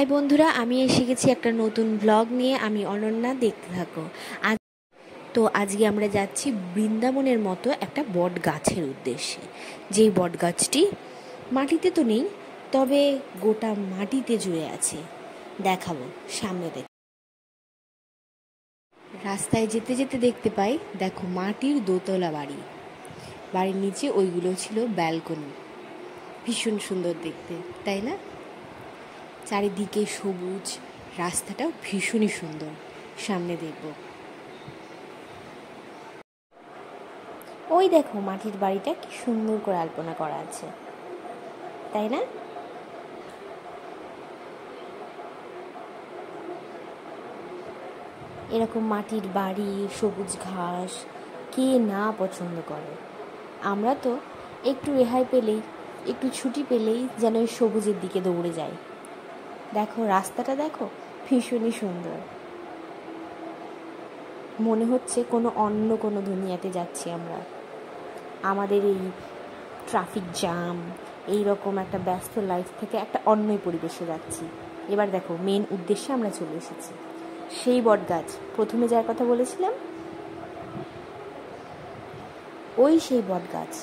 High বন্ধুরা, আমি এসে গেছি একটা নতুন ব্লগ নিয়ে। আমি অনন্যা, দেখতে থাকো। আজকে আমরা যাচ্ছি বৃন্দাবনের মতো একটা বট গাছের উদ্দেশ্যে। যেই বট গাছটি মাটিতে তো নেই, তবে গোটা মাটিতে জুড়ে আছে। দেখাবো সামনে। রাস্তায় যেতে যেতে দেখতে পাই, দেখো মাটির দোতলা বাড়ি, বাড়ির নিচে ওইগুলো ছিল ব্যালকনি। ভীষণ সুন্দর দেখতে, তাই না? চারিদিকে সবুজ, রাস্তাটাও ভীষণই সুন্দর। সামনে দেখব, ওই দেখো মাটির বাড়িটা কি সুন্দর করে আলপনা করা আছে, তাই না? এরকম মাটির বাড়ি, সবুজ ঘাস কে না পছন্দ করে? আমরা তো একটু রেহাই পেলেই, একটু ছুটি পেলেই যেন ওই সবুজের দিকে দৌড়ে যাই। দেখো রাস্তাটা, দেখো ভীষণই সুন্দর। মনে হচ্ছে অন্য কোনো দুনিয়াতে যাচ্ছি আমরা। আমাদের এই ট্রাফিক জ্যাম, এই রকম একটা ব্যস্ত লাইফ থেকে একটা অন্যই পরিবেশে যাচ্ছি। এবার দেখো মেন উদ্দেশ্যে আমরা চলে এসেছি। সেই বট গাছ, প্রথমে যার কথা বলেছিলাম, ওই সেই বট গাছ।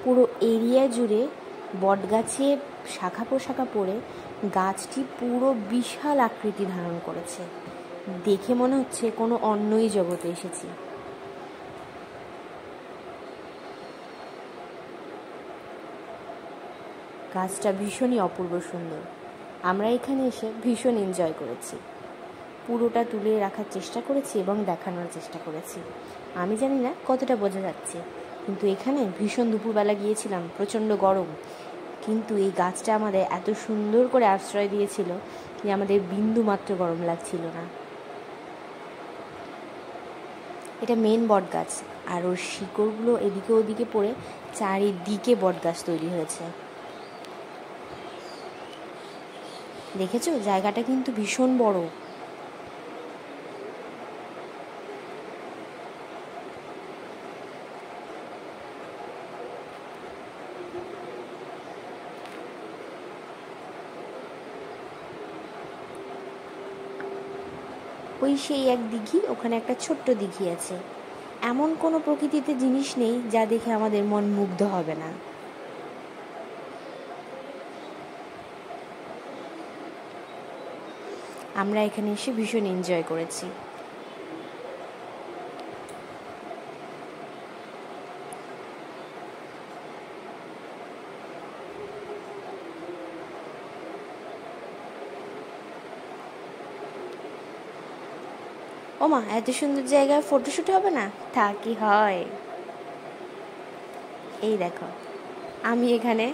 পুরো এরিয়া জুড়ে বট গাছে শাখা প্রশাখা পড়ে গাছটি পুরো বিশাল আকৃতি ধারণ করেছে। দেখে মনে হচ্ছে কোনো অন্যই জগতে এসেছি। গাছটা ভীষণই অপূর্ব সুন্দর। আমরা এখানে এসে ভীষণ এনজয় করেছি। পুরোটা তুলে রাখার চেষ্টা করেছি এবং দেখানোর চেষ্টা করেছি। আমি জানি না কতটা বোঝা যাচ্ছে, কিন্তু এখানে ভীষণ দুপুরবেলা গিয়েছিলাম, প্রচণ্ড গরম, কিন্তু এই গাছটা আমাদের এত সুন্দর করে আশ্রয় দিয়েছিল যে আমাদের বিন্দু মাত্র গরম লাগছিল না। এটা মেন বট গাছ, আর ওর শিকড়গুলো এদিকে ওদিকে পড়ে চারিদিকে বট গাছ তৈরি হয়েছে। দেখেছো, জায়গাটা কিন্তু ভীষণ বড়। ওই সেই এক দিঘি, ওখানে একটা ছোট্ট দিঘি আছে। এমন কোনো প্রকৃতিতে জিনিস নেই যা দেখে আমাদের মন মুগ্ধ হবে না। আমরা এখানে এসে ভীষণ এনজয় করেছি। ওমা, এত সুন্দর জায়গায় ফটোশুট হবে না? তা কি হয়? এই দেখো, আমি এখানে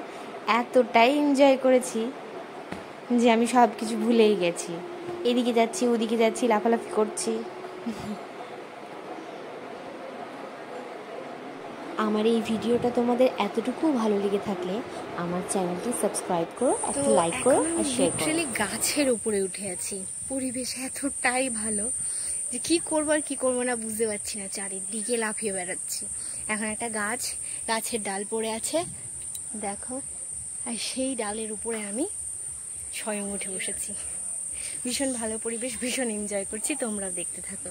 এতটাই এনজয় করেছি যে আমি সব কিছু ভুলেই গেছি। এদিকে যাচ্ছি, ওদিকে যাচ্ছি, লাফালাফি করছি। আমার এই ভিডিওটা তোমাদের এতটুকু ভালো লেগে থাকলে আমার চ্যানেলটি সাবস্ক্রাইব করো, একটা লাইক করো আর শেয়ার করো। গাছের উপরে উঠে আছি, পরিবেশ এতটাই ভালো যে কি করবো আর কি করবো না বুঝতে পারছি না। চারিদিকে লাফিয়ে বেড়াচ্ছি। এখন একটা গাছের ডাল পড়ে আছে, দেখো, আর সেই ডালের উপরে আমি স্বয়ং উঠে বসেছি। ভীষণ ভালো পরিবেশ, ভীষণ এনজয় করছি। তোমরাও দেখতে থাকো।